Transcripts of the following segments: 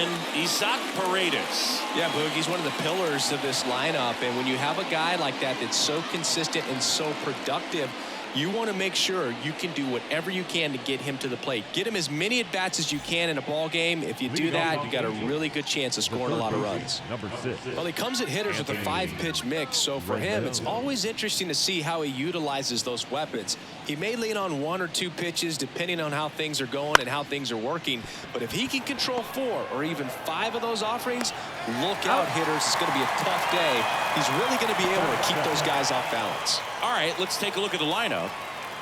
in Isaac Paredes. Yeah, Boog, he's one of the pillars of this lineup. And when you have a guy like that that's so consistent and so productive, you want to make sure you can do whatever you can to get him to the plate. Get him as many at-bats as you can in a ball game. If you do that, you got a really good chance of scoring a lot of runs. Well, he comes at hitters with a 5-pitch mix, so for him, it's always interesting to see how he utilizes those weapons. He may lean on 1 or 2 pitches depending on how things are going and how things are working, but if he can control 4 or even 5 of those offerings, look out, hitters. It's going to be a tough day. He's really going to be able to keep those guys off balance. All right, let's take a look at the lineup.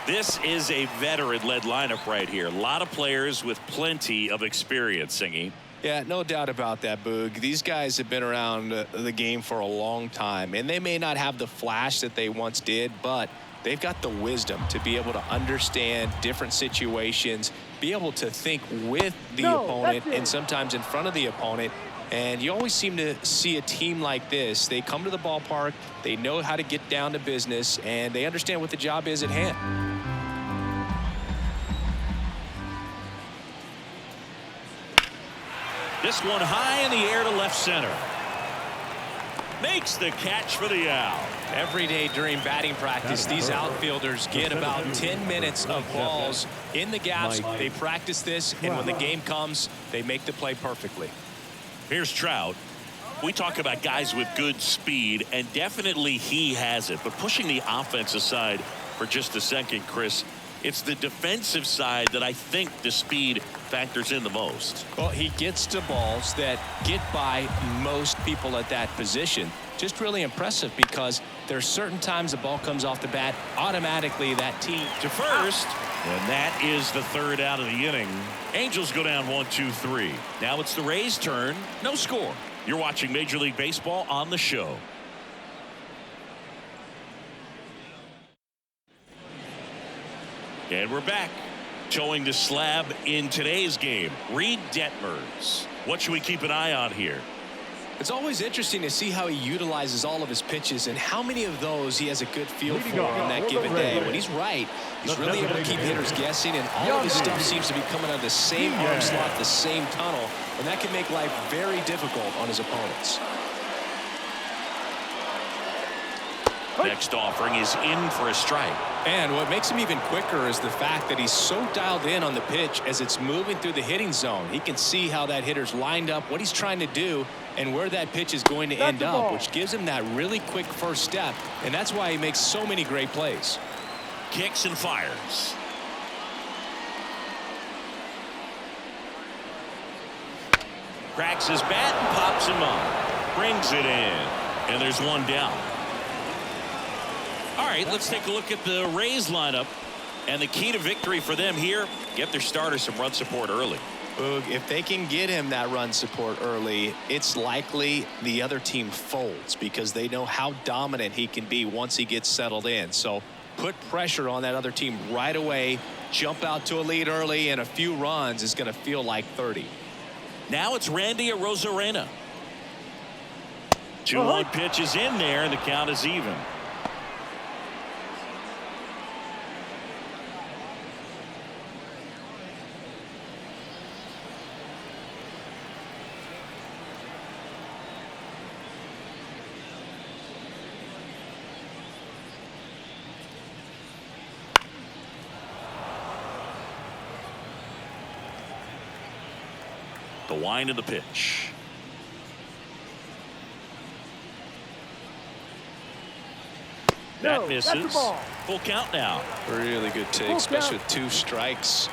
This is a veteran-led lineup right here. A lot of players with plenty of experience, Singy. Yeah, no doubt about that, Boog. These guys have been around the game for a long time, and they may not have the flash that they once did, but they've got the wisdom to be able to understand different situations, be able to think with the opponent and sometimes in front of the opponent. And you always seem to see a team like this. They come to the ballpark, they know how to get down to business, and they understand what the job is at hand. This one high in the air to left center. Makes the catch for the out. Every day during batting practice, these outfielders get about 10 minutes of balls in the gaps. They practice this, and when the game comes, they make the play perfectly. Here's Trout. We talk about guys with good speed, and definitely he has it. But pushing the offense aside for just a second, Chris, it's the defensive side that I think the speed factors in the most. Well, he gets to balls that get by most people at that position. Just really impressive because there's certain times the ball comes off the bat, automatically that team to first. And that is the 3rd out of the inning. Angels go down 1-2-3. Now it's the Rays' turn. No score. You're watching Major League Baseball on the show. And we're back. Towing the slab in today's game, Reed Detmers. What should we keep an eye on here? It's always interesting to see how he utilizes all of his pitches and how many of those he has a good feel for on that given day. When he's right, he's really able to keep hitters guessing, and all of his stuff seems to be coming out of the same arm slot, the same tunnel, and that can make life very difficult on his opponents. Next offering is in for a strike. And what makes him even quicker is the fact that he's so dialed in on the pitch as it's moving through the hitting zone. He can see how that hitter's lined up, what he's trying to do, and where that pitch is going to end up, which gives him that really quick first step, and that's why he makes so many great plays. Kicks and fires. Cracks his bat and pops him up. Brings it in. And there's one down. All right, let's take a look at the Rays lineup. And the key to victory for them here, get their starter some run support early. Boog, if they can get him that run support early, it's likely the other team folds because they know how dominant he can be once he gets settled in. So put pressure on that other team right away, jump out to a lead early, and a few runs is going to feel like 30. Now it's Randy Arozarena. 2-1 pitch is in there, and the count is even. The wind of the pitch. That misses. Full count now. Really good take, especially with 2 strikes.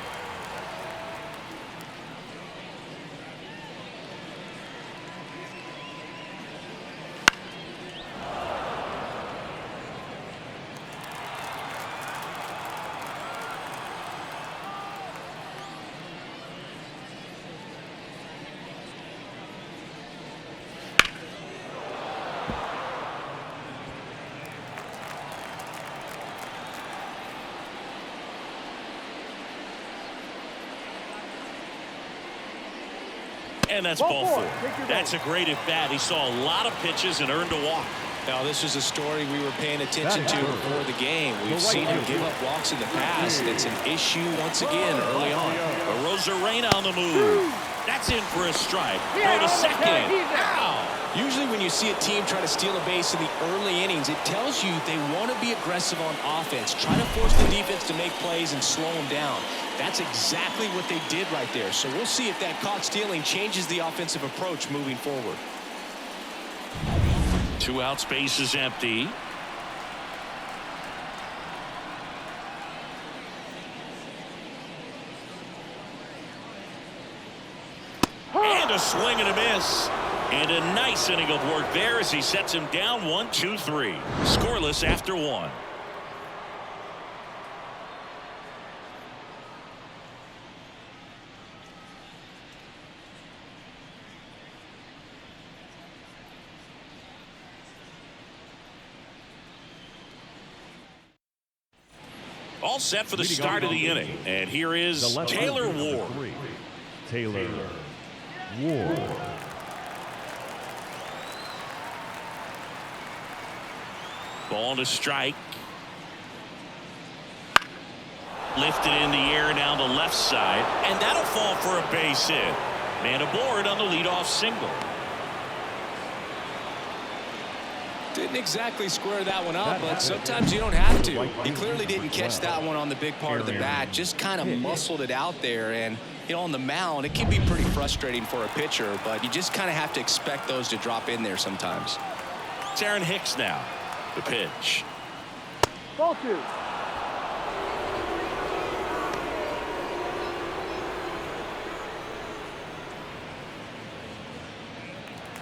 And that's ball 4. That's a great at bat. He saw a lot of pitches and earned a walk. Now, this is a story we were paying attention to before the game. We've seen him give up walks in the past, and it's an issue once again early on. Arozarena on the move. That's in for a strike. Throw to second. Ow. Usually when you see a team try to steal a base in the early innings, it tells you they want to be aggressive on offense. Try to force the defense to make plays and slow them down. That's exactly what they did right there. So we'll see if that caught stealing changes the offensive approach moving forward. 2 out, space is empty. And a swing and a miss. And a nice inning of work there as he sets him down 1-2-3. Scoreless after 1. All set for the start of the inning. And here is Taylor Ward. Taylor Ward. Ball to strike. Lifted in the air down the left side. And that'll fall for a base hit. Man aboard on the leadoff single. Didn't exactly square that one up, but sometimes you don't have to. He clearly didn't catch that one on the big part of the bat. Just kind of muscled it out there. And, you know, on the mound, it can be pretty frustrating for a pitcher, but you just kind of have to expect those to drop in there sometimes. It's Aaron Hicks now. The pitch. Ball 2.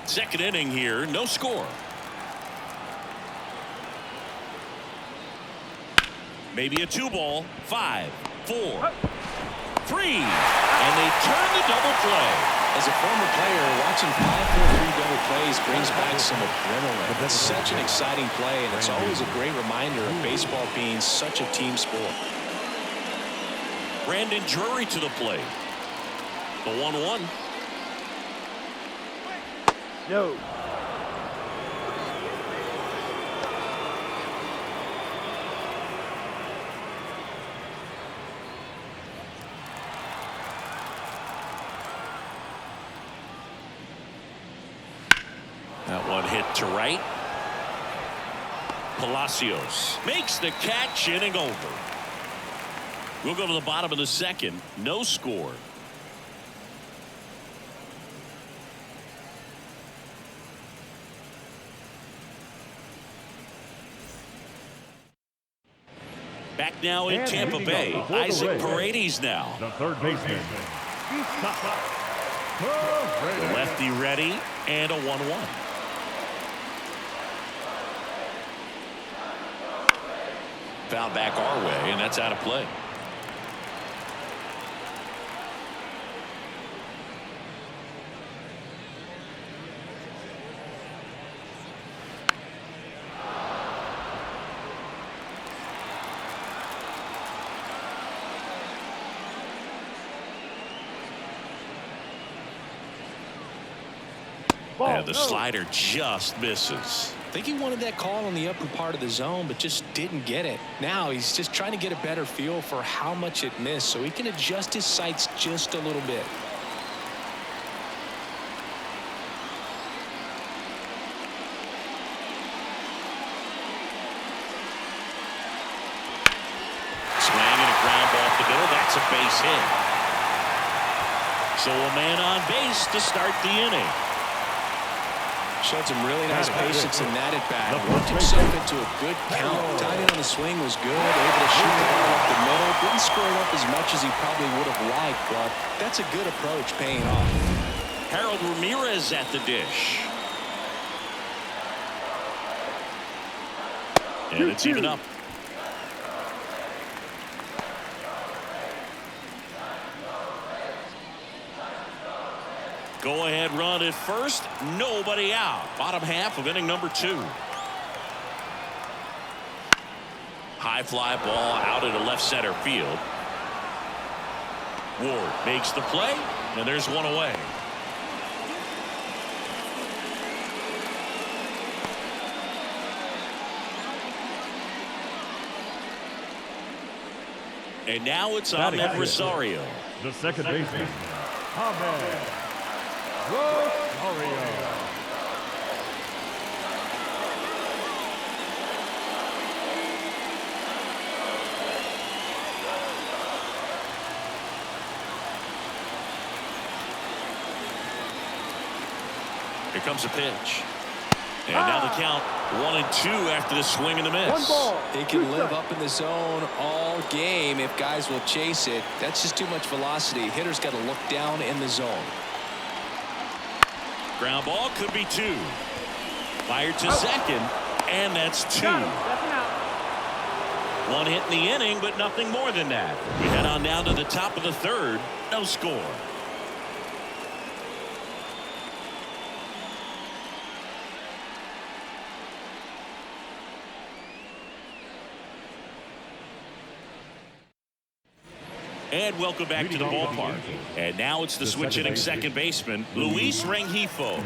Second inning here, no score. Maybe a 2-ball. 5, 4, 3. And they turn the double play. As a former player, watching 5-4-3 double plays brings back some adrenaline. It's such an exciting play, and it's always a great reminder of baseball being such a team sport. Brandon Drury to the plate. The 1-1. No. That one hit to right. Palacios makes the catch, inning over. We'll go to the bottom of the second. No score. Back now in Tampa Bay. Isaac Paredes now. The third baseman. The lefty ready, and a 1-1. Foul back our way, and that's out of play. And the slider just misses. I think he wanted that call on the upper part of the zone, but just didn't get it. Now he's just trying to get a better feel for how much it missed so he can adjust his sights just a little bit. Swing and a ground ball up the middle. That's a base hit. So a man on base to start the inning. Showed some really nice patience in that at-bat. Worked himself into a good count. Timing on the swing was good. Able to shoot the ball up the middle. Didn't square it up as much as he probably would have liked, but that's a good approach paying off. Harold Ramirez at the dish. And it's even up. Go ahead run at first. Nobody out. Bottom half of inning number 2. High fly ball out into left center field. Ward makes the play, and there's one away. And now it's Ahmed Rosario. The second baseman. Ahmed. Rosario. Here comes a pitch. And now the count 1-2 after the swing and the miss. One ball. He can live up in the zone all game if guys will chase it. That's just too much velocity. Hitter's got to look down in the zone. Ground ball could be 2. Fired to second, and that's 2. Got him. That's an out. 1 hit in the inning, but nothing more than that. We head on down to the top of the 3rd. No score. And welcome back to the ballpark. And now it's the switch hitting second baseman, Luis Rengifo.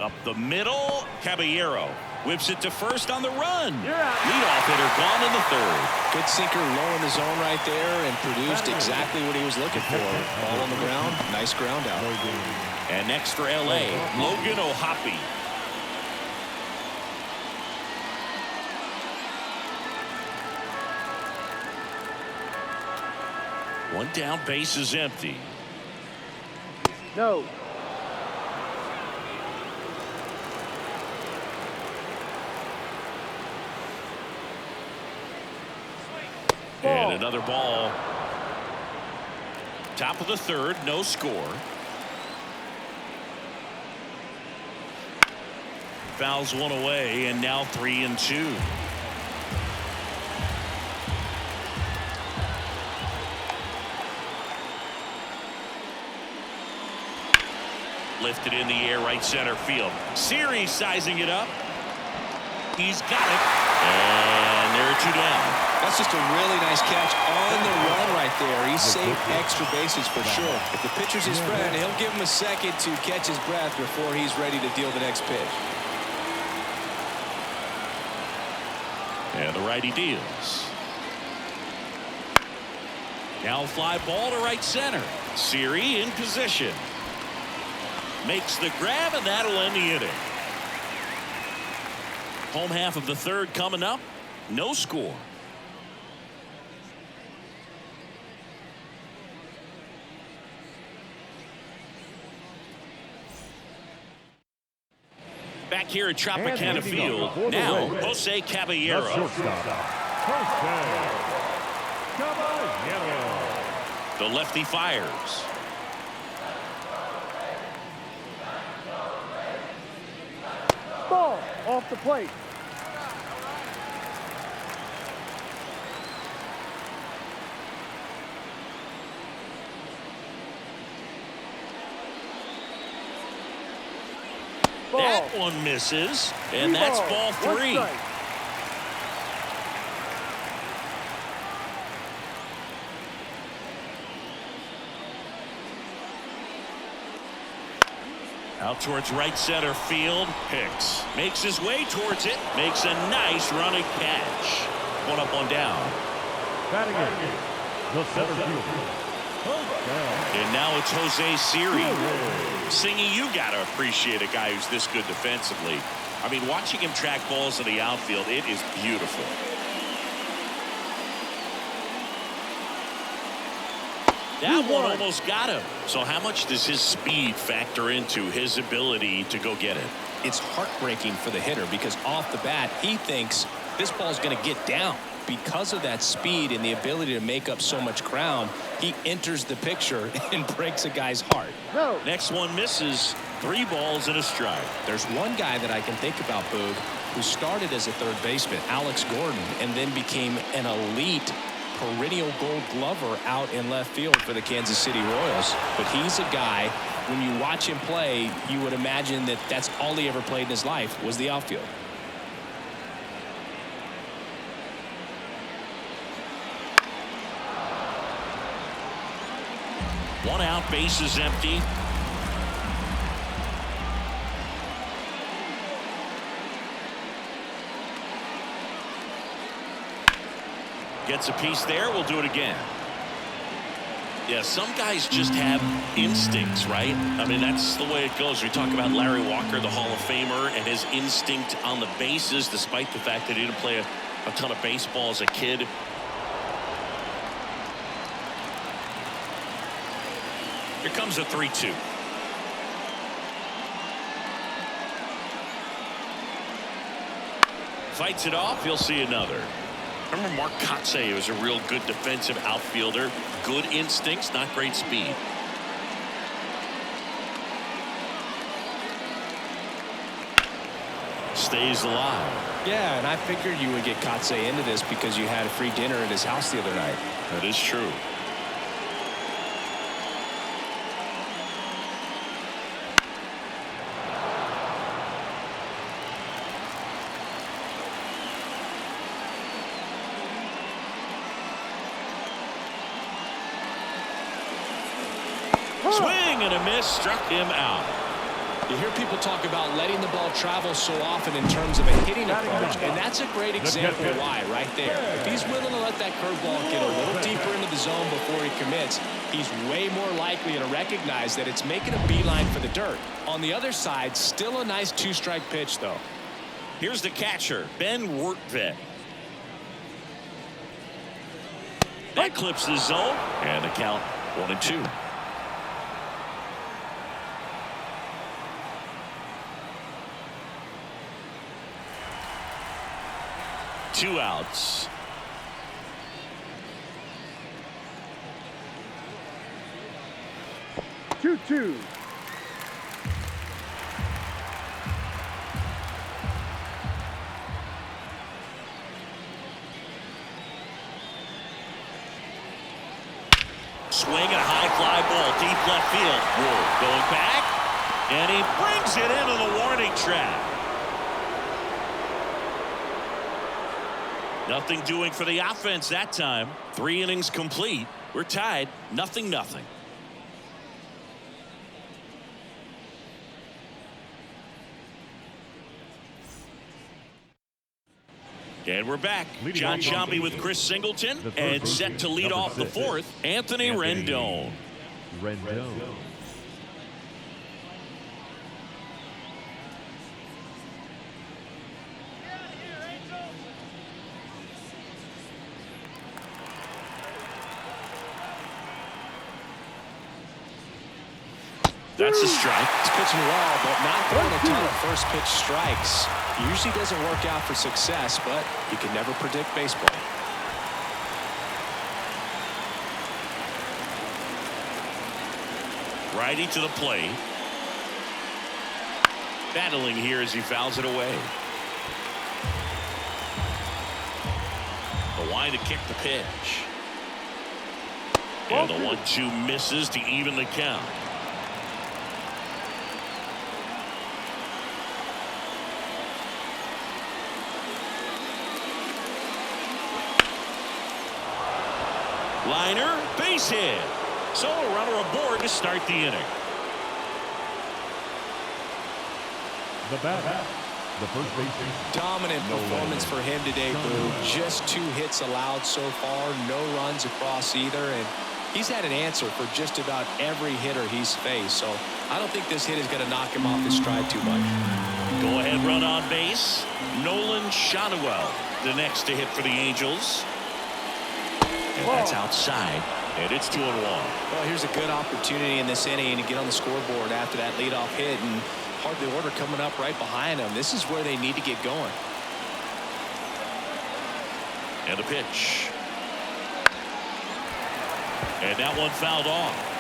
Up the middle, Caballero whips it to first on the run. You're out. Leadoff hitter gone in the 3rd. Good sinker low in the zone right there and produced exactly what he was looking for. Ball on the ground, nice ground out. And next for LA, Logan O'Hoppe. One down, base is empty. No. And another ball. Top of the 3rd, no score. Fouls one away, and now 3-2. Lifted in the air, right center field. Series sizing it up. He's got it. And there are 2 down. That's just a really nice catch on the run right there. He saved extra bases for sure. If the pitcher's his friend, he'll give him a second to catch his breath before he's ready to deal the next pitch. And the righty deals. Now a fly ball to right center. Siri in position. Makes the grab, and that'll end the inning. Home half of the 3rd coming up. No score. Back here at Tropicana Field, now Jose Caballero. The lefty fires. Ball off the plate. Ball. That one misses, and that's ball 3. Out towards right center field. Hicks makes his way towards it. Makes a nice running catch. 1 up, 1 down. Batting in the center field. And now it's Jose Siri. Singy, you got to appreciate a guy who's this good defensively. I mean, watching him track balls in the outfield, it is beautiful. That one almost got him. So how much does his speed factor into his ability to go get it? It's heartbreaking for the hitter because off the bat, he thinks this ball's going to get down. Because of that speed and the ability to make up so much ground, he enters the picture and breaks a guy's heart. No. Next one misses. 3 balls and a strike. There's one guy that I can think about, Boog, who started as a third baseman, Alex Gordon, and then became an elite perennial gold glover out in left field for the Kansas City Royals. But he's a guy, when you watch him play, you would imagine that that's all he ever played in his life was the outfield. One out, base is empty. Gets a piece there. We'll do it again. Yeah, some guys just have instincts, right? I mean, that's the way it goes. We talk about Larry Walker, the Hall of Famer, and his instinct on the bases, despite the fact that he didn't play a ton of baseball as a kid. Here comes a 3-2. Fights it off. He'll see another. Remember Mark Kotsay was a real good defensive outfielder. Good instincts, not great speed. Stays alive. Yeah, and I figured you would get Kotsay into this because you had a free dinner at his house the other night. That is true. Swing and a miss, struck him out. You hear people talk about letting the ball travel so often in terms of a hitting approach, and that's a great example of why right there. If he's willing to let that curveball get a little deeper into the zone before he commits, he's way more likely to recognize that it's making a beeline for the dirt. On the other side, still a nice two-strike pitch, though. Here's the catcher, Ben Wertvet. That clips the zone, and the count 1-2. Two outs. Two. Swing and a high fly ball, deep left field. Ward going back, and he brings it into the warning track. Nothing doing for the offense that time. 3 innings complete. We're tied, 0-0. And we're back. John Sciambi with Chris Singleton, and set to lead off the fourth, Anthony Rendon. That's a strike. He's pitching well, but not throwing a ton of first pitch strikes. Usually doesn't work out for success, but you can never predict baseball. Righty to the plate. Battling here as he fouls it away. The line to kick the pitch. And the 1-2 misses to even the count. Liner, base hit. So a runner aboard to start the inning. The batter, the first baseman. Dominant performance for him today, Boo. Just 2 hits allowed so far, no runs across either, and he's had an answer for just about every hitter he's faced. So I don't think this hit is going to knock him off his stride too much. Go ahead run on base. Nolan Schanuel, the next to hit for the Angels. And that's outside, and it's 2-1. Well, here's a good opportunity in this inning to get on the scoreboard after that leadoff hit, and hardly order coming up right behind them. This is where they need to get going. And the pitch. And that one fouled off.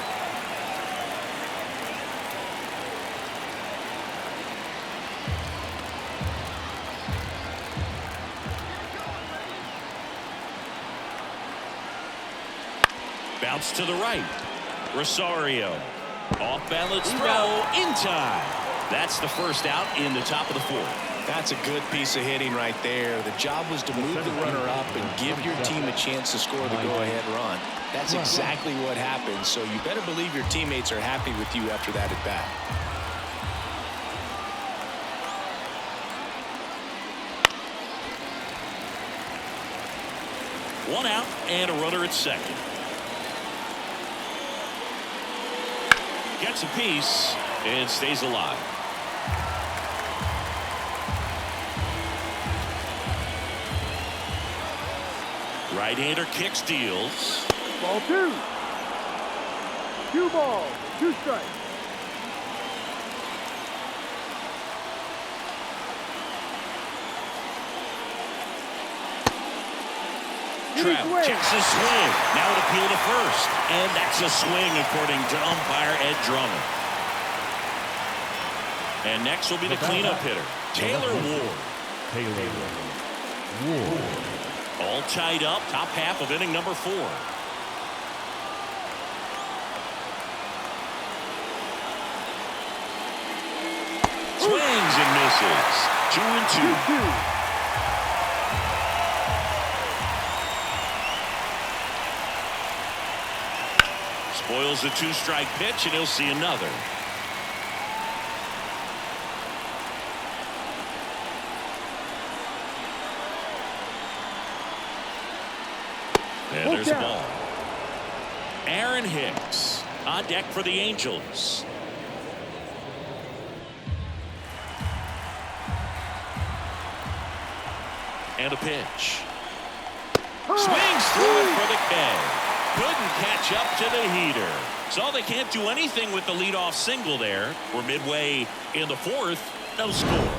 Bounce to the right. Rosario. Off balance throw in time. That's the first out in the top of the fourth. That's a good piece of hitting right there. The job was to move the runner up and give your team a chance to score the go-ahead run. That's exactly what happened, so you better believe your teammates are happy with you after that at bat. One out and a runner at second. Gets a piece and stays alive. Right-hander kick steals. Ball two. 2 balls, 2 strikes. Trout checks his swing. Now an appeal to first. And that's a swing according to umpire Ed Drummond. And next will be the cleanup hitter, Taylor Ward. Taylor Ward. All tied up, top half of inning number 4. Swings and misses. 2-2. Spoils a 2-strike pitch, and he'll see another. And there's a ball. Aaron Hicks on deck for the Angels. And a pitch. Swings through it for the K. Couldn't catch up to the heater. So they can't do anything with the leadoff single there. We're midway in the 4th. No score.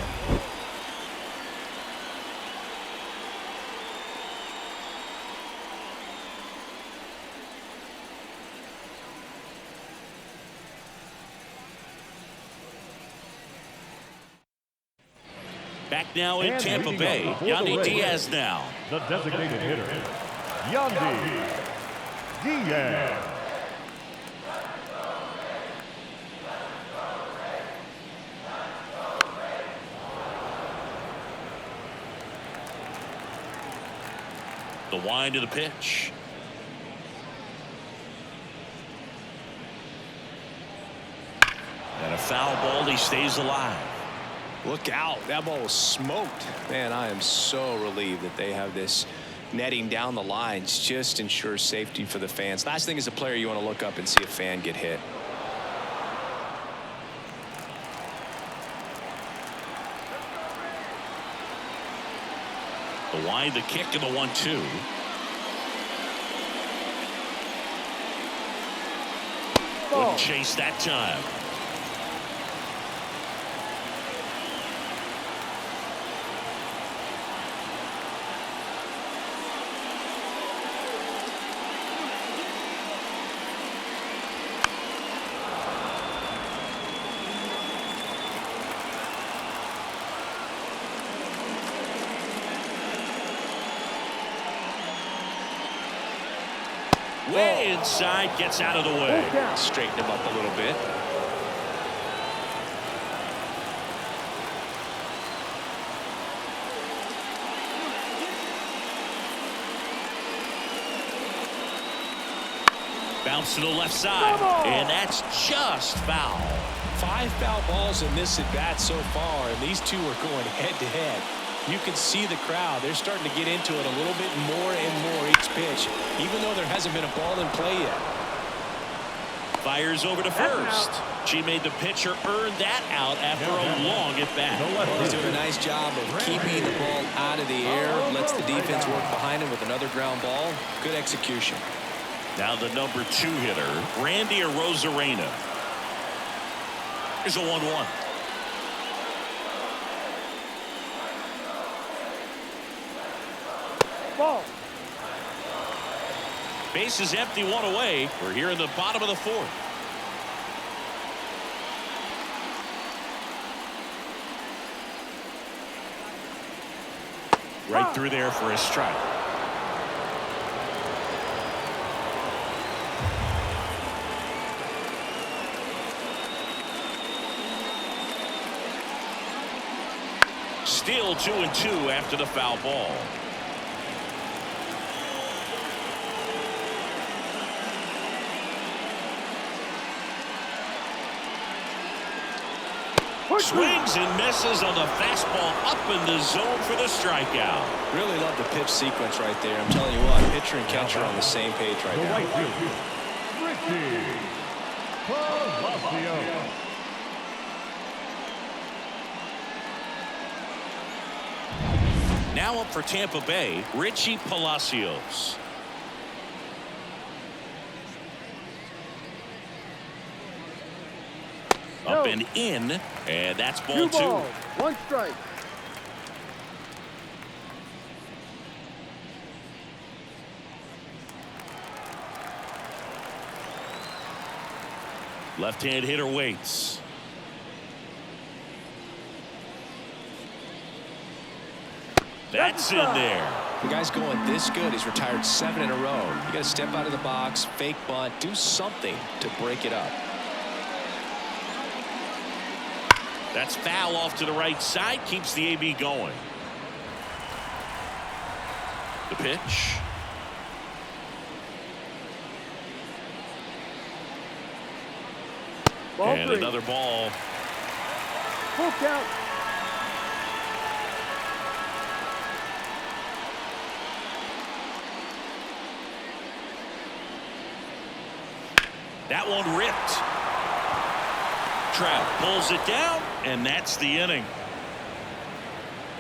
Back now in Tampa Bay, Yandy Diaz now. The designated hitter, Yandy Diaz. The wind of the pitch. And a foul ball. He stays alive. Look out. That ball was smoked. Man, I am so relieved that they have this netting down the lines. Just ensures safety for the fans. Last thing as a player, you want to look up and see a fan get hit. The wind, the kick, and the 1-2. Wouldn't chase that time. Way inside, gets out of the way. Straighten him up a little bit. Bounce to the left side, and that's just foul. 5 foul balls in this at bat so far, and these two are going head to head. You can see the crowd. They're starting to get into it a little bit more and more each pitch, even though there hasn't been a ball in play yet. Fires over to first. She made the pitcher earn that out after a long at bat. He's doing a nice job of keeping the ball out of the air. Lets the defense work behind him with another ground ball. Good execution. Now the number 2 hitter, Randy Arozarena. Here's a 1-1. Ball. Base is empty, 1 away. We're here in the bottom of the 4th. Right through there for a strike. Still 2-2 after the foul ball. Swings and misses on the fastball up in the zone for the strikeout. Really love the pitch sequence right there. I'm telling you what, pitcher and catcher are on the same page right now. Richie Palacios. Now up for Tampa Bay, Richie Palacios. Up and in, and that's ball 2. 1 strike. Left-hand hitter waits. That's in there. The guy's going this good. He's retired 7 in a row. You got to step out of the box, fake bunt, do something to break it up. That's foul off to the right side, keeps the AB going. The pitch. Ball And 3. another ball. Full count. That one ripped. Trout pulls it down, and that's the inning.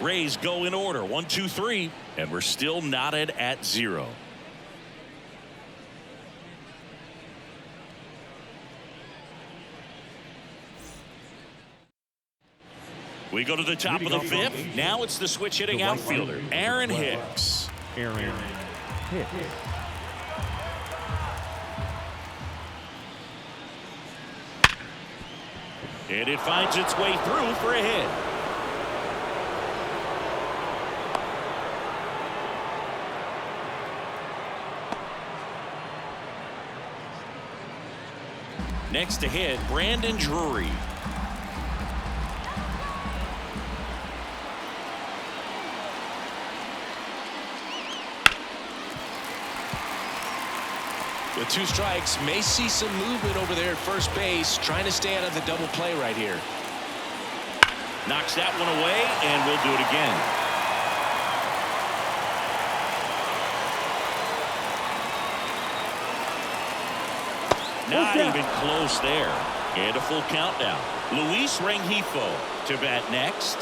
Rays go in order, 1, 2, 3, and we're still knotted at 0. We go to the top of the 5th. Now it's the switch hitting outfielder, Aaron Hicks. Aaron Hicks. And it finds its way through for a hit. Next to hit, Brandon Drury. With 2 strikes, may see some movement over there at first base, trying to stay out of the double play right here. Knocks that one away, and we'll do it again. Not even close there. And a full count now. Luis Rengifo to bat next.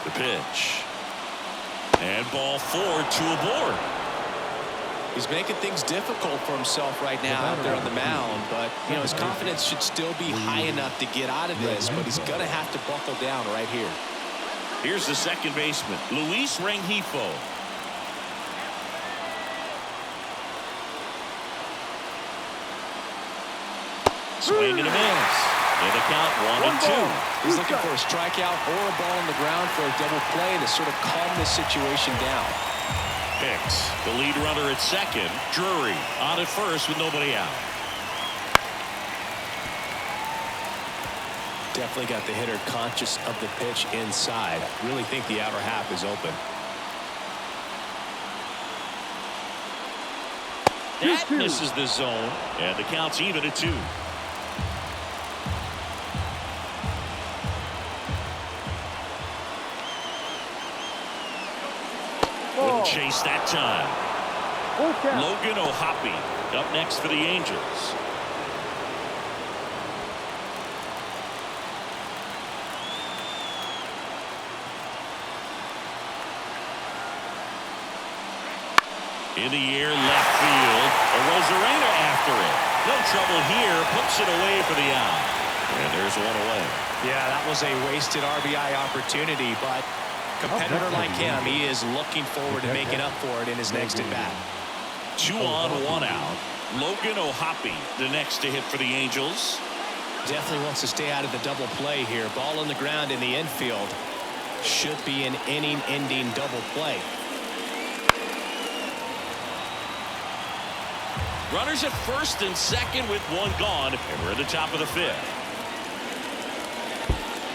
The pitch. And ball 4, 2 aboard. He's making things difficult for himself right now out there on the mound, but you know his confidence should still be high enough to get out of this, but he's going to have to buckle down right here. Here's the second baseman, Luis Rengifo. Swing and a miss. And the count 1 and 2. He's looking for a strikeout or a ball on the ground for a double play to sort of calm this situation down. Hicks, the lead runner at second. Drury on at first with nobody out. Definitely got the hitter conscious of the pitch inside. Really think the outer half is open. That misses the zone, and the count's even at 2. Wouldn't chase that time. Logan O'Hoppe up next for the Angels. In the air, left field. Rosarena after it. No trouble here. Puts it away for the out. And there's one away. Yeah, that was a wasted RBI opportunity, but competitor like him, he is looking forward to making up for it in his next at-bat. 2 on, 1 out. Logan O'Hoppe, the next to hit for the Angels. Definitely wants to stay out of the double play here. Ball on the ground in the infield. Should be an inning-ending double play. Runners at first and second with 1 gone, and we're at the top of the 5th.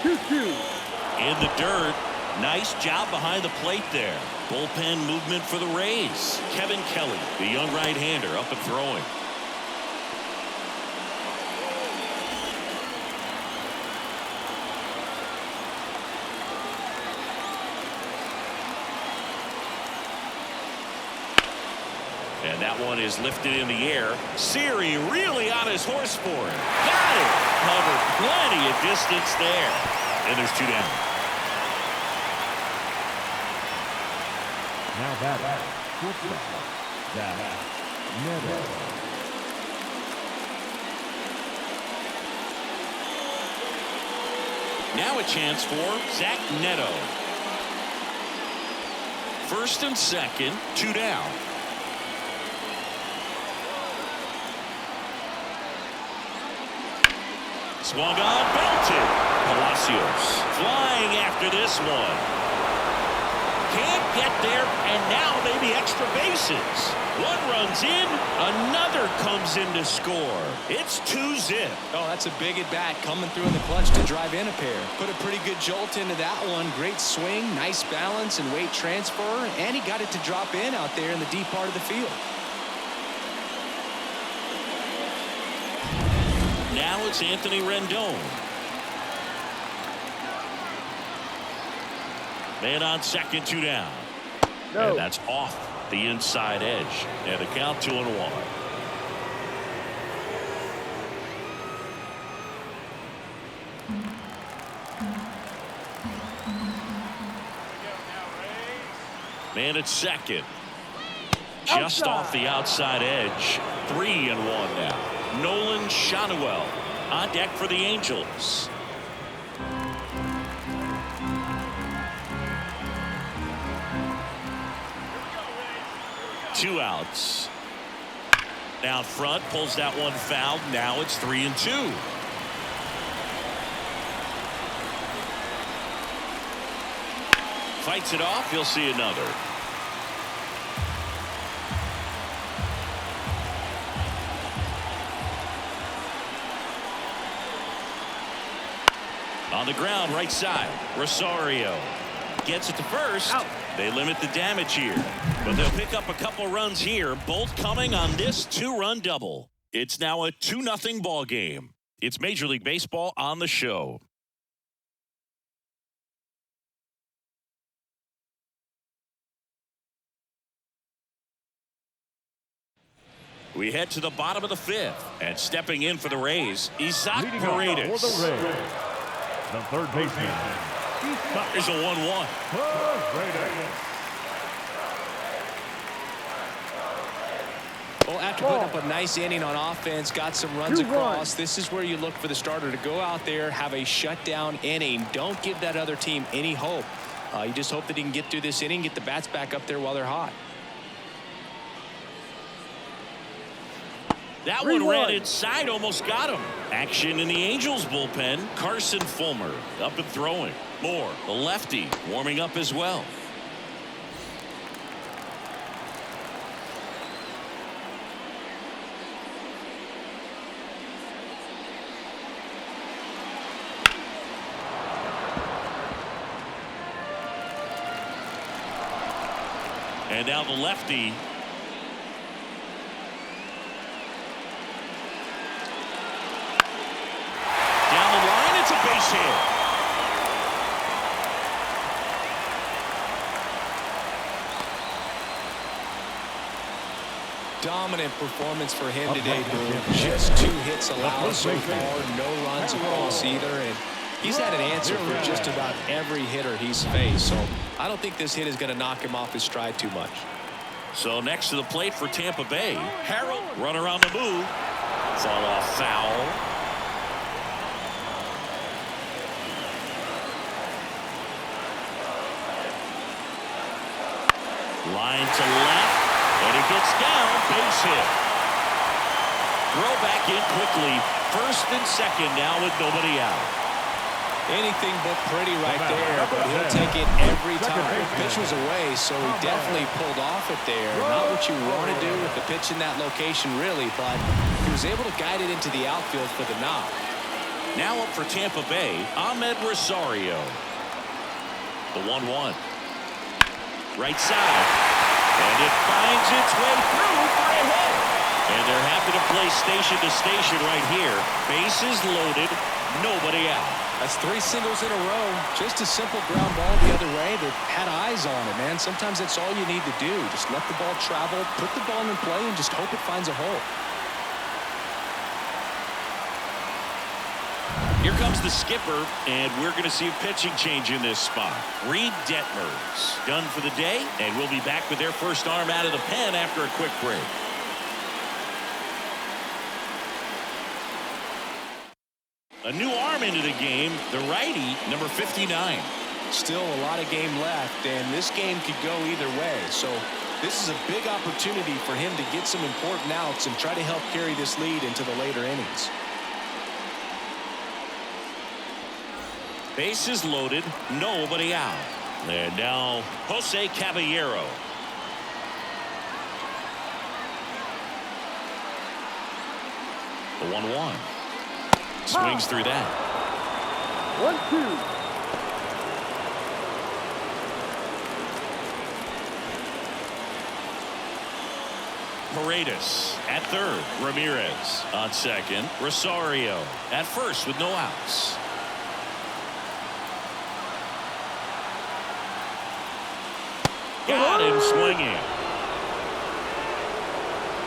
2-2. In the dirt. Nice job behind the plate there. Bullpen movement for the Rays. Kevin Kelly, the young right-hander, up and throwing. And that one is lifted in the air. Siri really on his horse for it. Got it. Covered plenty of distance there. And there's 2 down. Now that Neto. Now a chance for Zach Neto. 1st and 2nd, 2 down. Swung on, belted. Palacios flying after this one. Can't get there, and now maybe extra bases. One runs in, another comes in to score. It's 2-zip. Oh, that's a big at-bat coming through in the clutch to drive in a pair. Put a pretty good jolt into that one. Great swing, nice balance and weight transfer, and he got it to drop in out there in the deep part of the field. Now it's Anthony Rendon. Man on 2nd, 2 down. No. And that's off the inside edge. And the count 2-1. Man at 2nd. Just off the outside edge. 3-1 now. Nolan Shanuel on deck for the Angels. 2 outs. Down front, pulls that one foul. Now it's 3-2. Fights it off. He'll see another. On the ground, right side. Rosario gets it to first. Out. They limit the damage here, but they'll pick up a couple runs here, both coming on this 2-run double. It's now a 2-0 ball game. It's Major League Baseball on the show. We head to the bottom of the 5th, and stepping in for the Rays, Isaac Leading off for Paredes. the Rays, the third baseman. Here's a 1-1. Well, after putting up a nice inning on offense, got some runs across, this is where you look for the starter to go out there, have a shutdown inning. Don't give that other team any hope. You just hope that he can get through this inning, get the bats back up there while they're hot. That one ran inside, almost got him. Action in the Angels bullpen. Carson Fulmer up and throwing. Moore, the lefty, warming up as well. And now the lefty. Down the line, it's a base hit. Dominant performance for him today, Boone. Just 2 hits allowed so far, no runs across either, and he's had an answer for just about every hitter he's faced, so I don't think this hit is going to knock him off his stride too much. So next to the plate for Tampa Bay, Harold, run around the move. Fall off foul. Line to left, and it gets down, base hit. Throw back in quickly, 1st and 2nd now with nobody out. Anything but pretty right there, but he'll take it every time. The pitch was away, so he definitely pulled off it there. Not what you want to do with the pitch in that location, really, but he was able to guide it into the outfield for the knock. Now up for Tampa Bay, Ahmed Rosario. The 1-1. Right side. And it finds its way through for a hit. And they're happy to play station to station right here. Bases loaded, nobody out. That's 3 singles in a row. Just a simple ground ball the other way that had eyes on it, man. Sometimes that's all you need to do. Just let the ball travel, put the ball in play, and just hope it finds a hole. Here comes the skipper, and we're going to see a pitching change in this spot. Reed Detmers done for the day, and we'll be back with their first arm out of the pen after a quick break. A new arm into the game, the righty, number 59. Still a lot of game left, and this game could go either way. So this is a big opportunity for him to get some important outs and try to help carry this lead into the later innings. Bases loaded, nobody out. And now Jose Caballero. The 1-1. Swings through that. 1-2. Paredes at third. Ramirez on second. Rosario at first with no outs. Got him swinging.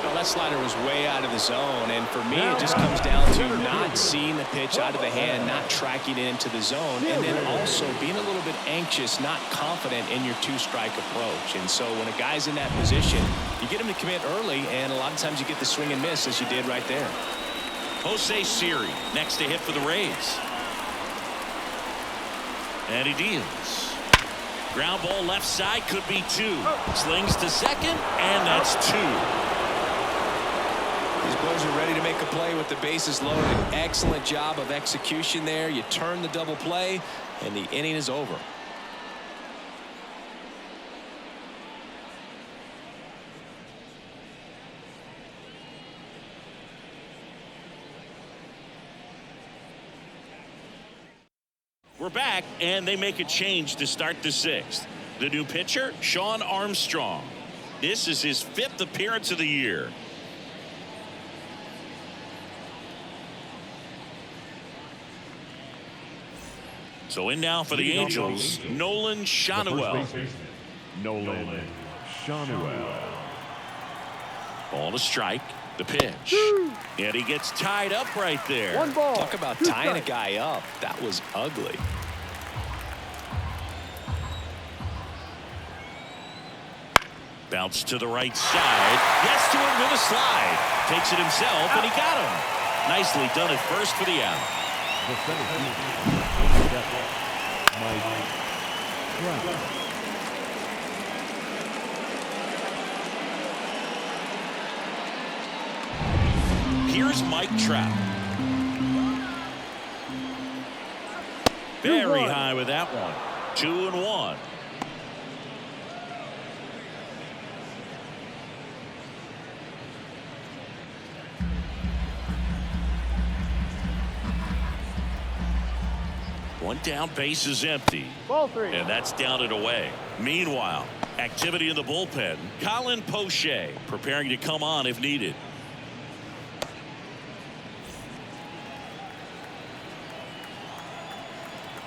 Well, that slider was way out of the zone, and for me it just comes down to not seeing the pitch out of the hand, not tracking it into the zone, and then also being a little bit anxious, not confident in your 2-strike approach. And so when a guy's in that position, you get him to commit early, and a lot of times you get the swing and miss as you did right there. Jose Siri next to hit for the Rays. And he deals. Ground ball left side, could be 2. Slings to second, and that's 2. These boys are ready to make a play with the bases loaded. Excellent job of execution there. You turn the double play, and the inning is over. We're back, and they make a change to start the 6th. The new pitcher, Sean Armstrong. This is his 5th appearance of the year. So in now for the Angels, Nolan Schanuel. Nolan Schanuel. Ball to strike. The pitch. And he gets tied up right there. 1 ball. Talk about tying a guy up. That was ugly. Bounce to the right side. Gets to him with a slide. Takes it himself, and he got him. Nicely done at first for the out. The center fielder, Mike Trout. Here's Mike Trout. Very high with that one. 2-1. One down, base is empty. Ball 3. And that's down and away. Meanwhile, activity in the bullpen. Colin Poche preparing to come on if needed.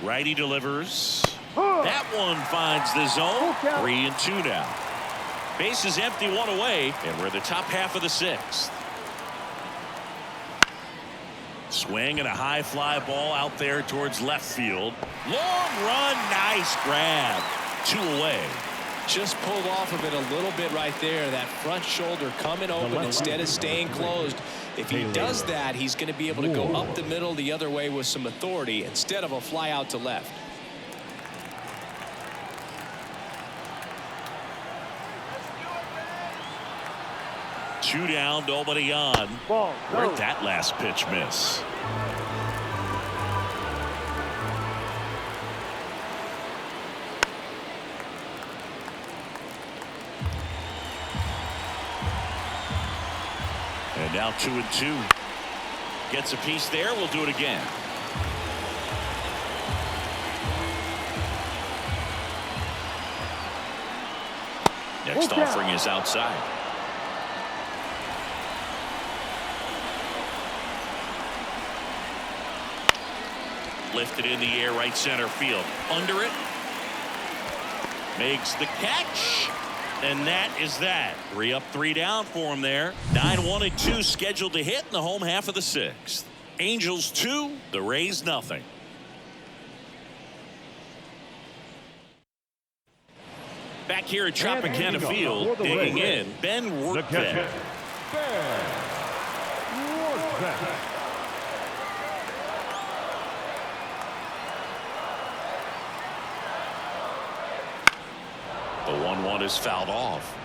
Righty delivers. That one finds the zone. 3-2 now. Base is empty, 1 away, and we're in the top half of the 6th. Swing and a high fly ball out there towards left field. Long run, nice grab. 2 away. Just pulled off of it a little bit right there. That front shoulder coming open instead of staying closed. If he does that, he's going to be able to go up the middle the other way with some authority instead of a fly out to left. Two down, nobody on. Ball. Where'd that last pitch miss? And now 2-2. Gets a piece there. We'll do it again. Next offering is outside. Lifted in the air, right center field. Under it. Makes the catch. And that is that. 3 up, 3 down for him there. 9-1 and 2 scheduled to hit in the home half of the 6th. Angels 2, the Rays nothing. Back here at Tropicana Field, digging in, Ben Workbeck. The 1-1 is fouled off.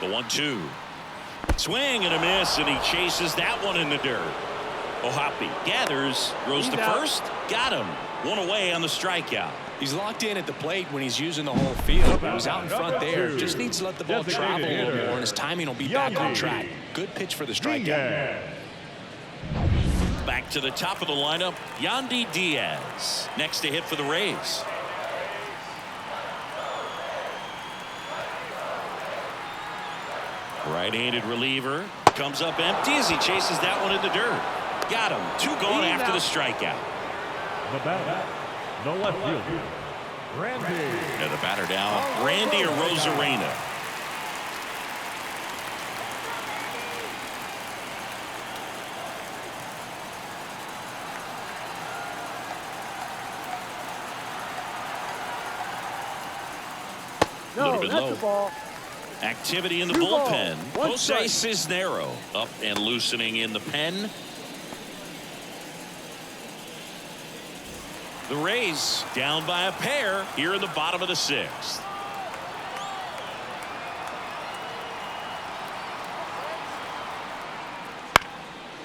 The 1-2. Swing and a miss, and he chases that one in the dirt. Ohapi gathers, throws to first, got him. 1 away on the strikeout. He's locked in at the plate when he's using the whole field. He was out in front there. Just needs to let the ball travel a little more, and his timing will be back on track. Good pitch for the strikeout. Back to the top of the lineup, Yandy Diaz. Next to hit for the Rays. Right-handed reliever comes up empty as he chases that one in the dirt. Got him. 2 gone after the strikeout. The batter, the left fielder, Randy. And the batter now, Randy Arozarena. A little bit that's low. the ball. Activity in the 2 bullpen. balls, 1 Jose strike. Cisnero up and loosening in the pen. The Rays down by a pair here in the bottom of the 6th.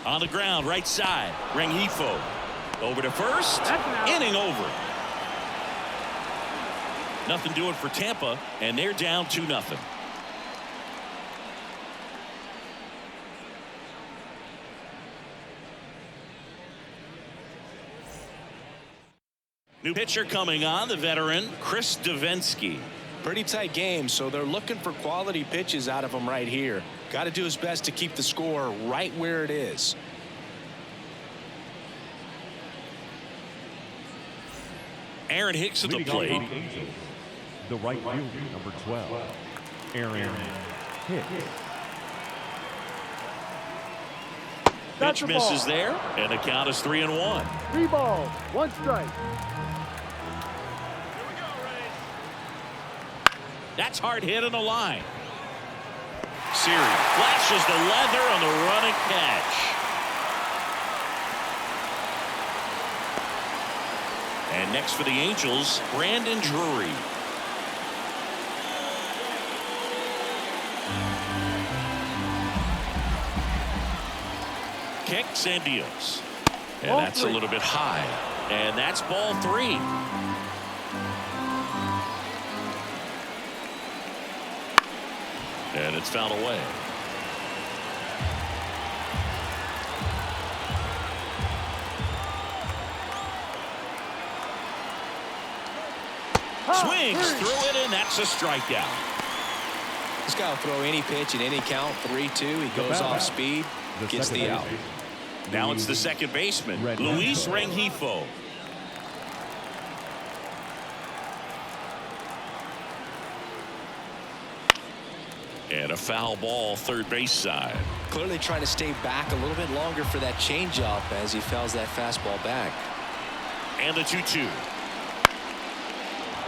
On the ground, right side. Rengifo over to first. That's an out. Inning over. Nothing doing for Tampa, and they're down 2-0. New pitcher coming on, the veteran Chris Davinsky. Pretty tight game, so they're looking for quality pitches out of him right here. Got to do his best to keep the score right where it is. Aaron Hicks at the plate. The right fielder, number 12, Aaron Hicks. That's Pitch the misses ball. there, and the count is 3-1. 3 balls, 1 strike. That's hard hit on the line. Siri flashes the leather on the running catch. And next for the Angels, Brandon Drury. Kicks and deals. And Ball that's 3. a little bit high. And that's ball 3. And it's fouled away. Swings through it, and that's a strikeout. This guy will throw any pitch in any count. 3-2. He goes off speed, gets the out. Now it's the second baseman, Luis Rengifo. And a foul ball, third base side. Clearly trying to stay back a little bit longer for that changeup as he fouls that fastball back. And the 2-2.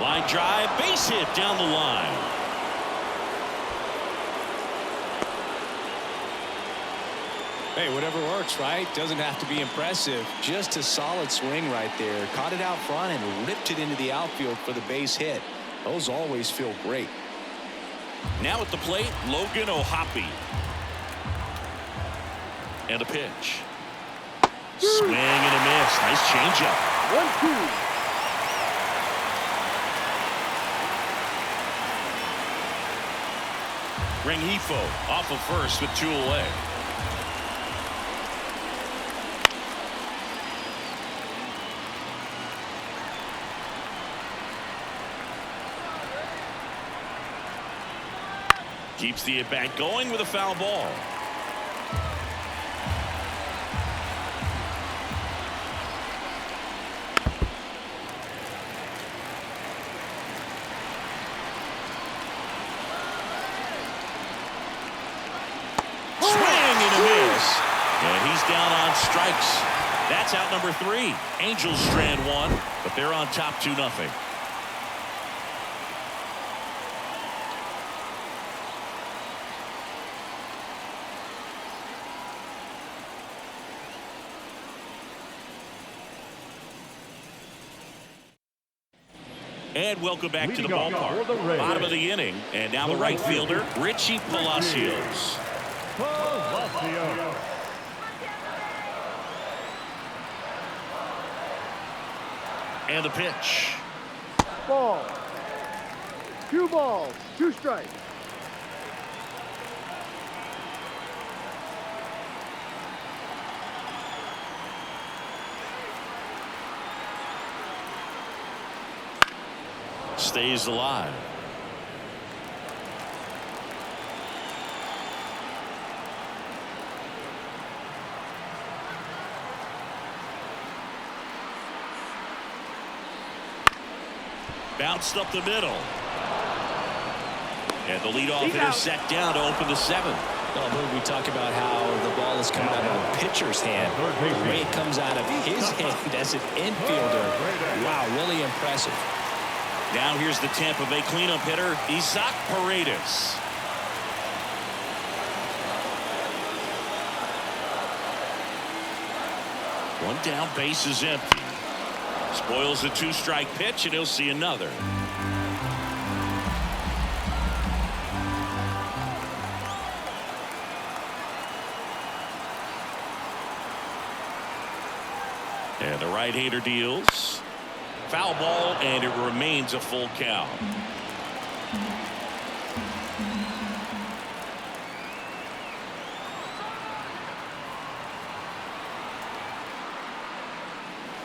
Line drive, base hit down the line. Hey, whatever works, right? Doesn't have to be impressive. Just a solid swing right there. Caught it out front and ripped it into the outfield for the base hit. Those always feel great. Now at the plate, Logan Ohapi. And a pitch. Swing and a miss. Nice changeup. 1-2. Rengifo off of first with 2 away. Keeps the at-bat going with a foul ball. Swing and a miss. And he's down on strikes. That's out number 3. Angels strand 1, but they're on top 2-0. And welcome back to the ballpark. Bottom of the inning, and now the right fielder, Richie Palacios. And the pitch. Ball. 2 balls, 2 strikes. Stays alive. Bounced up the middle. And the leadoff hitter set down to open the 7th. We talk about how the ball is coming out of the pitcher's hand. The way it comes out of his hand as an infielder. Wow, really impressive. Now here's the Tampa Bay cleanup hitter, Isaac Paredes. One down, base is empty. Spoils a 2-strike pitch, and he'll see another. And the right-hander deals. Foul ball, and it remains a full count.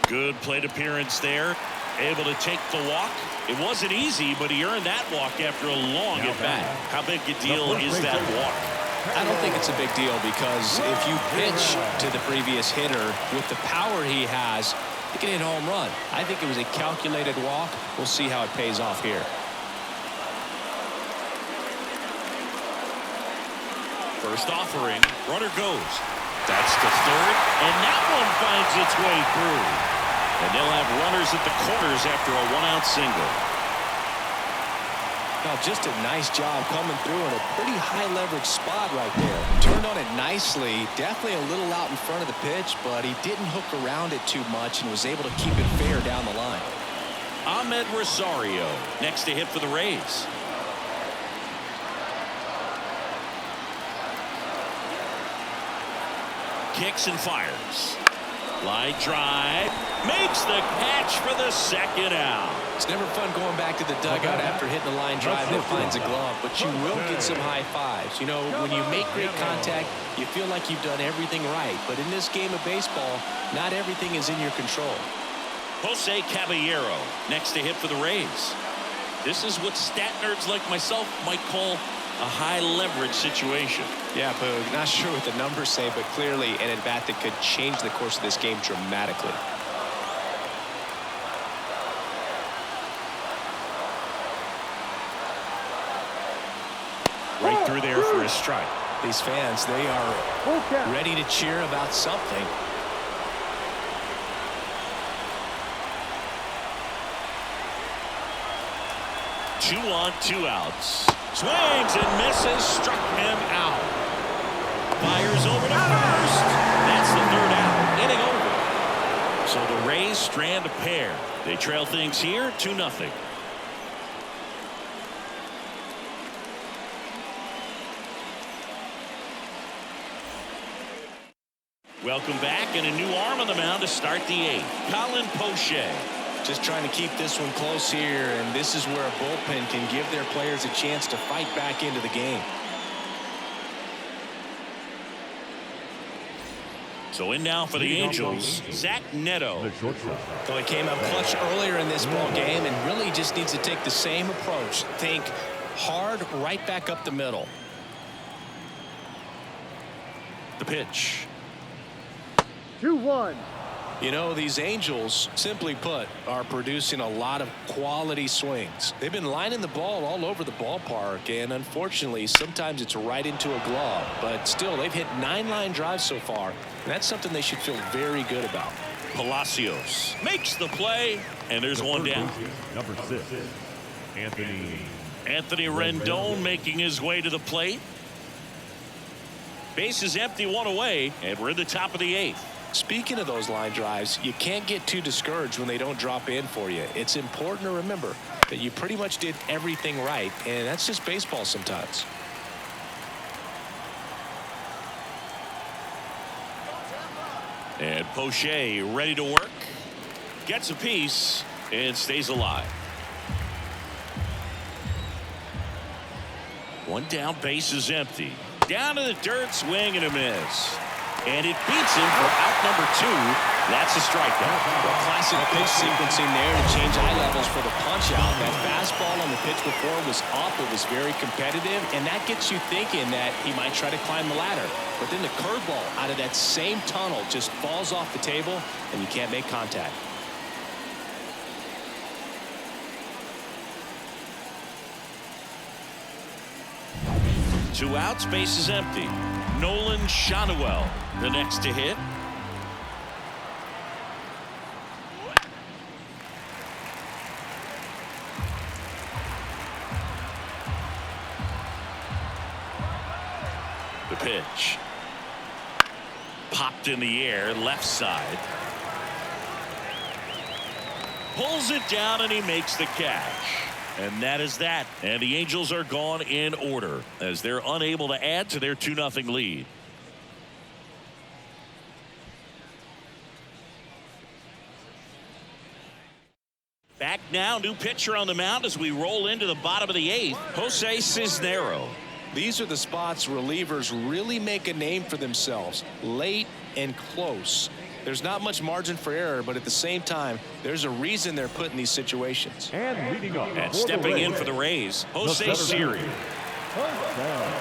Good plate appearance there. Able to take the walk. It wasn't easy, but he earned that walk after a long at-bat. How big a deal is that walk? I don't think it's a big deal because if you pitch to the previous hitter with the power he has, he can hit a home run. I think it was a calculated walk. We'll see how it pays off here. First offering, runner goes. That's to third, and that one finds its way through. And they'll have runners at the corners after a 1-out single. Now, just a nice job coming through in a pretty high leverage spot right there. Turned on it nicely. Definitely a little out in front of the pitch, but he didn't hook around it too much and was able to keep it fair down the line. Ahmed Rosario next to hit for the Rays. Kicks and fires. Line drive. Makes the catch for the 2nd out. It's never fun going back to the dugout after hitting a line drive that finds a glove, but you will get some high fives. You know, when you make great contact, you feel like you've done everything right. But in this game of baseball, not everything is in your control. Jose Caballero next to hit for the Rays. This is what stat nerds like myself might call a high leverage situation. Yeah, Boog, not sure what the numbers say, but clearly an at-bat that could change the course of this game dramatically. Right through there for a strike. These fans, they are ready to cheer about something. Two on, 2 outs. Swings and misses, struck him out. Fires over to first. That's the 3rd out. Inning over. So the Rays strand a pair. They trail things here 2-0. Welcome back, and a new arm on the mound to start the 8th. Colin Poche. Just trying to keep this one close here, and this is where a bullpen can give their players a chance to fight back into the game. So in now for the Angels, Zach Neto. So he came up clutch earlier in this ball game and really just needs to take the same approach. Think hard right back up the middle. The pitch. 2-1. You know, these Angels, simply put, are producing a lot of quality swings. They've been lining the ball all over the ballpark, and unfortunately, sometimes it's right into a glove. But still, they've hit 9 line drives so far, and that's something they should feel very good about. Palacios makes the play, and there's one down. Number 6, Anthony Rendon making his way to the plate. Base is empty, 1 away, and we're in the top of the 8th. Speaking of those line drives, you can't get too discouraged when they don't drop in for you. It's important to remember that you pretty much did everything right, and that's just baseball sometimes. And Poche ready to work. Gets a piece and stays alive. 1 down, base is empty. Down to the dirt, swing and a miss. And it beats him for out number 2. That's a strikeout. Well, classic pitch sequencing there to change eye levels for the punch out. That fastball on the pitch before was up. It was very competitive, and that gets you thinking that he might try to climb the ladder. But then the curveball out of that same tunnel just falls off the table, and you can't make contact. Two outs, base is empty. Nolan Shonowell, the next to hit. The pitch. Popped in the air, left side. Pulls it down and he makes the catch. And that is that. And the Angels are gone in order as they're unable to add to their 2-0 lead. Back now, new pitcher on the mound as we roll into the bottom of the 8th. Jose Cisnero. These are the spots relievers really make a name for themselves. Late and close. There's not much margin for error, but at the same time, there's a reason they're put in these situations. and leading up. And for stepping the in Rays, for the Rays, Jose the Siri. touchdown.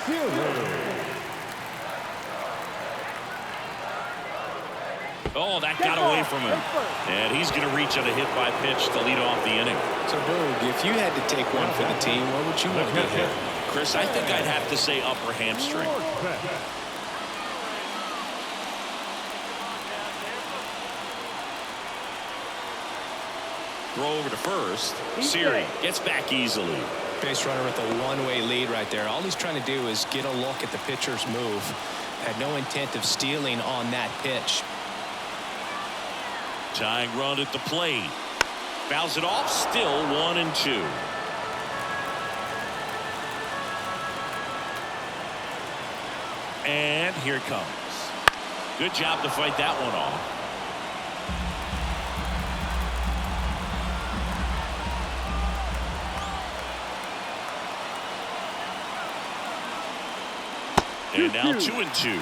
Siri. Oh, that got away from him. And he's going to reach on a hit by pitch to lead off the inning. So, Boog, if you had to take one for the team, what would you want to get hit? Chris, I think I'd have to say upper hamstring. Throw over to first. Siri gets back easily. Base runner with a one-way lead right there. All he's trying to do is get a look at the pitcher's move. Had no intent of stealing on that pitch. Tying run at the plate. Fouls it off. Still 1-2. And here it comes. Good job to fight that one off. And now 2-2.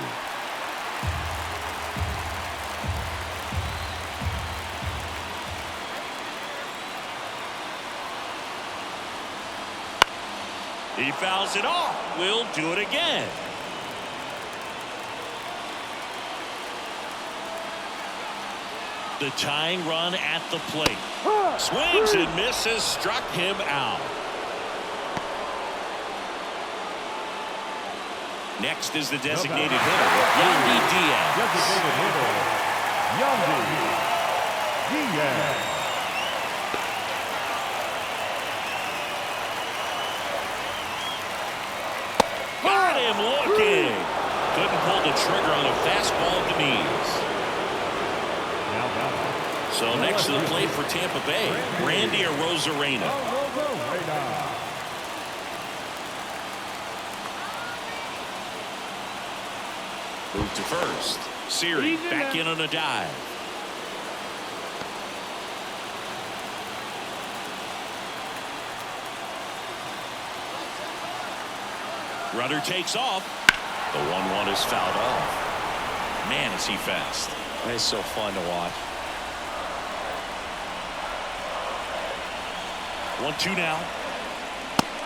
He fouls it off. We'll do it again. The tying run at the plate. Swings and misses. Struck him out. Next is the designated hitter, Yandy Diaz. Designated hitter, Yandy Diaz. Got him looking. Couldn't pull the trigger on a fastball at the knees. So next to the plate for Tampa Bay, Randy Arozarena. Move to first. Siri back in on a dive. Runner takes off. The 1-1 is fouled off. Man, is he fast. It's so fun to watch. 1-2 now.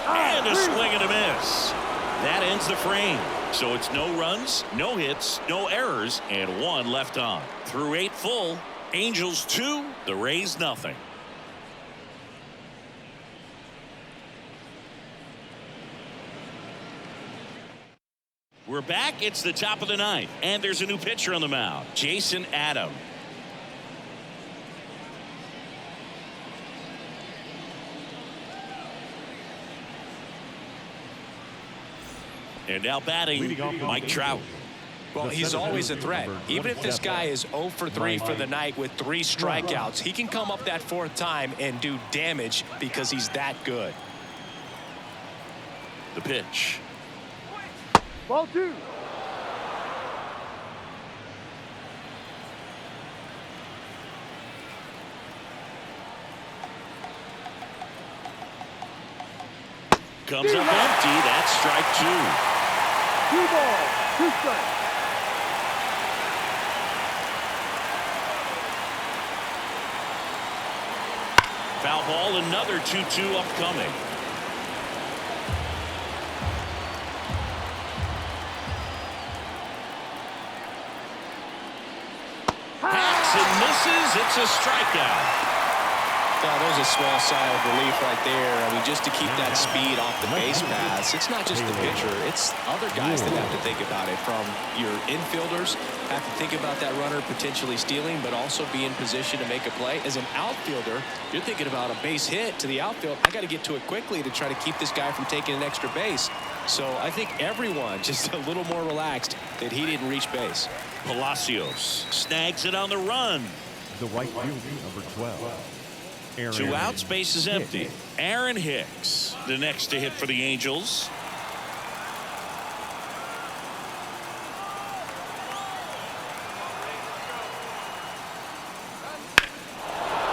And a swing and a miss. That ends the frame. So it's no runs, no hits, no errors, and 1 left on. Through 8 full, Angels 2, the Rays nothing. We're back. It's the top of the 9th, and there's a new pitcher on the mound, Jason Adam. And now batting, Mike Trout. Well, he's always a threat. Even if this guy is 0 for 3 for the night with 3 strikeouts, he can come up that 4th time and do damage because he's that good. The pitch. Ball 2. Comes up empty. That's strike 2. 2 balls, 2 strikes. Foul ball, another 2-2 upcoming. Hacks and misses. It's a strikeout. Well, there's a small sigh of relief right there. I mean, just to keep that speed off the base paths. It's not just the pitcher. It's other guys that have to think about it. From your infielders, have to think about that runner potentially stealing, but also be in position to make a play. As an outfielder, you're thinking about a base hit to the outfield. I got to get to it quickly to try to keep this guy from taking an extra base. So I think everyone just a little more relaxed that he didn't reach base. Palacios snags it on the run. The right fielder, number 12. 2 outs, base is empty. Aaron Hicks, the next to hit for the Angels.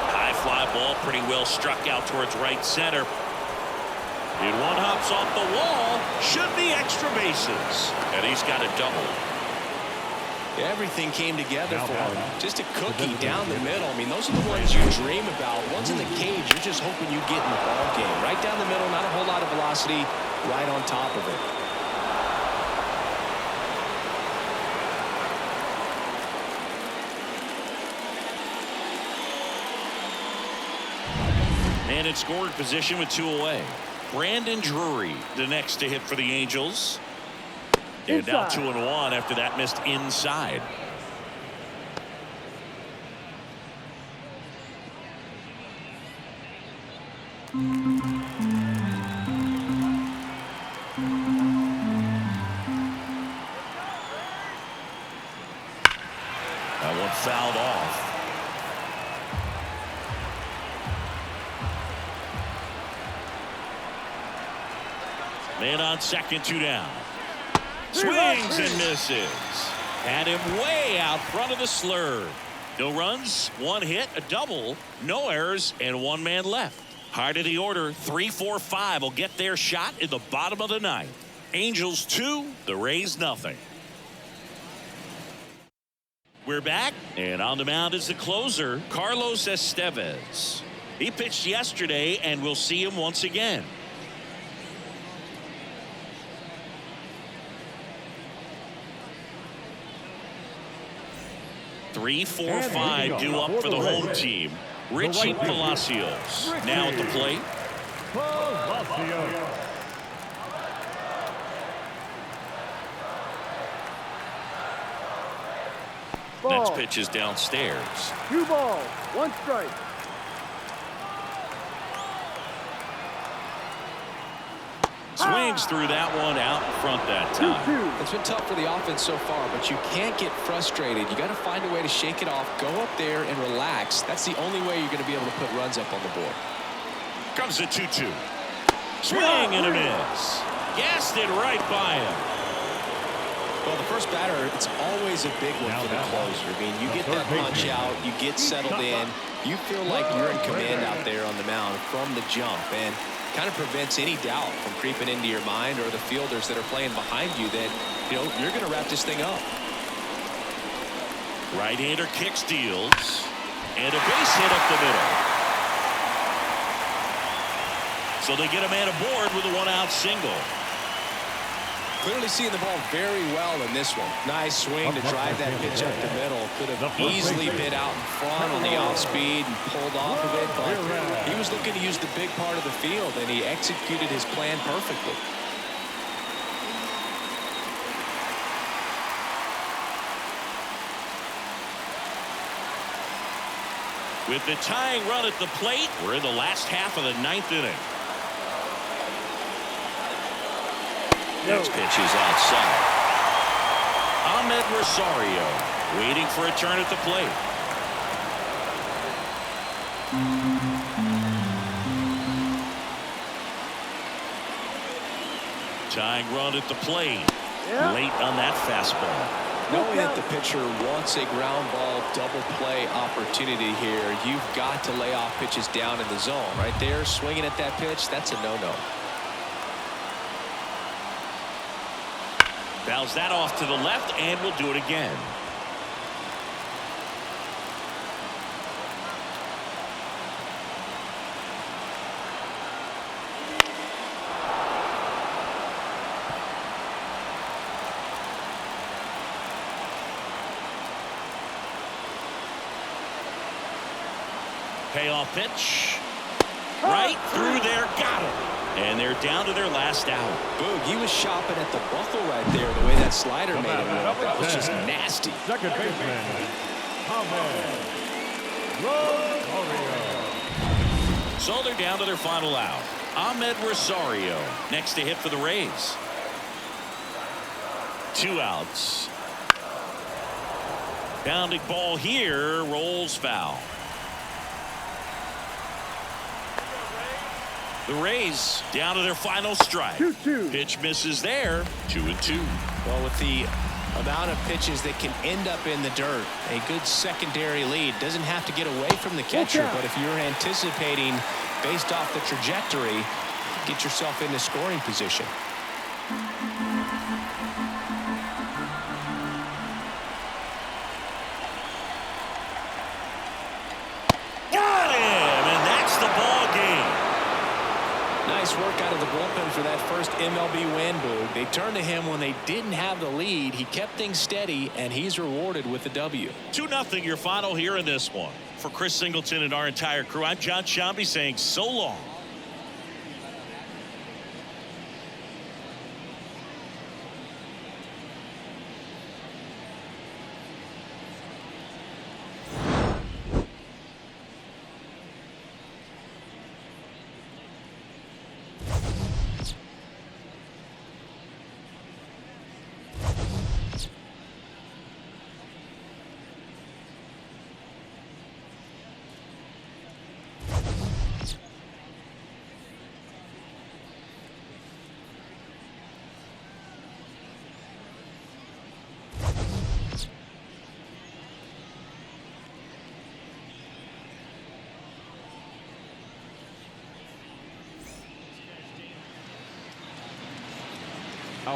High fly ball, pretty well struck out towards right center. And 1 hops off the wall, should be extra bases. And he's got a double. Everything came together for him. Just a cookie down the middle. I mean, those are the ones you dream about. Ones in the cage, you're just hoping you get in the ball game. Right down the middle, not a whole lot of velocity, right on top of it. And in scoring position with 2 away. Brandon Drury, the next to hit for the Angels. And now 2-1 after that missed inside. That one fouled off. Man on second, 2 down. Swings and misses. Had him way out front of the slurve. No runs, 1 hit, a double, no errors, and 1 man left. Heart of the order, 3-4-5 will get their shot in the bottom of the 9th. Angels 2, the Rays nothing. We're back, and on the mound is the closer, Carlos Estevez. He pitched yesterday, and we'll see him once again. Three, 4, 5 due up for the home team. Richie Palacios now at the plate. Next pitch is downstairs. 2 balls, 1 strike. Swings through that one out in front that time. 2-2. It's been tough for the offense so far, but you can't get frustrated. You got to find a way to shake it off, go up there and relax. That's the only way you're going to be able to put runs up on the board. Comes the 2-2. Swing and a miss. Gassed it right by him. Well, the first batter, it's always a big one for the closer. I mean, you get that punch out, you get settled in, you feel like you're in command out there on the mound from the jump, and kind of prevents any doubt from creeping into your mind or the fielders that are playing behind you that, you know, you're going to wrap this thing up. Right-hander kick steals, and a base hit up the middle. So they get a man aboard with a 1-out single. Clearly seeing the ball very well in this one. Nice swing to drive that pitch up the middle. Could have easily been out in front on the off speed and pulled off of it, but he was looking to use the big part of the field, and he executed his plan perfectly. With the tying run at the plate, we're in the last half of the 9th inning. Next pitch is outside. Ahmed Rosario waiting for a turn at the plate. Tying run at the plate. Late on that fastball. Knowing that the pitcher wants a ground ball double play opportunity here, you've got to lay off pitches down in the zone. Right there, swinging at that pitch, that's a no-no. Fouls that off to the left, and we'll do it again. Payoff pitch. Right through there. Got it. And they're down to their last out. Boog, he was shopping at the buckle right there, the way that slider made him look. That was just nasty. Second baseman, Ahmed Rosario. So they're down to their final out. Ahmed Rosario next to hit for the Rays. 2 outs. Bounding ball here, rolls foul. The Rays down to their final strike. 2-2. Pitch misses there. 2-2. Well, with the amount of pitches that can end up in the dirt, a good secondary lead doesn't have to get away from the catcher, but if you're anticipating based off the trajectory, get yourself into scoring position. Got him, and that's the ball game. Nice work out of the bullpen for that first MLB win, Boog. They turned to him when they didn't have the lead. He kept things steady, and he's rewarded with the W. 2-0 your final here in this one. For Chris Singleton and our entire crew, I'm John Shambi saying so long.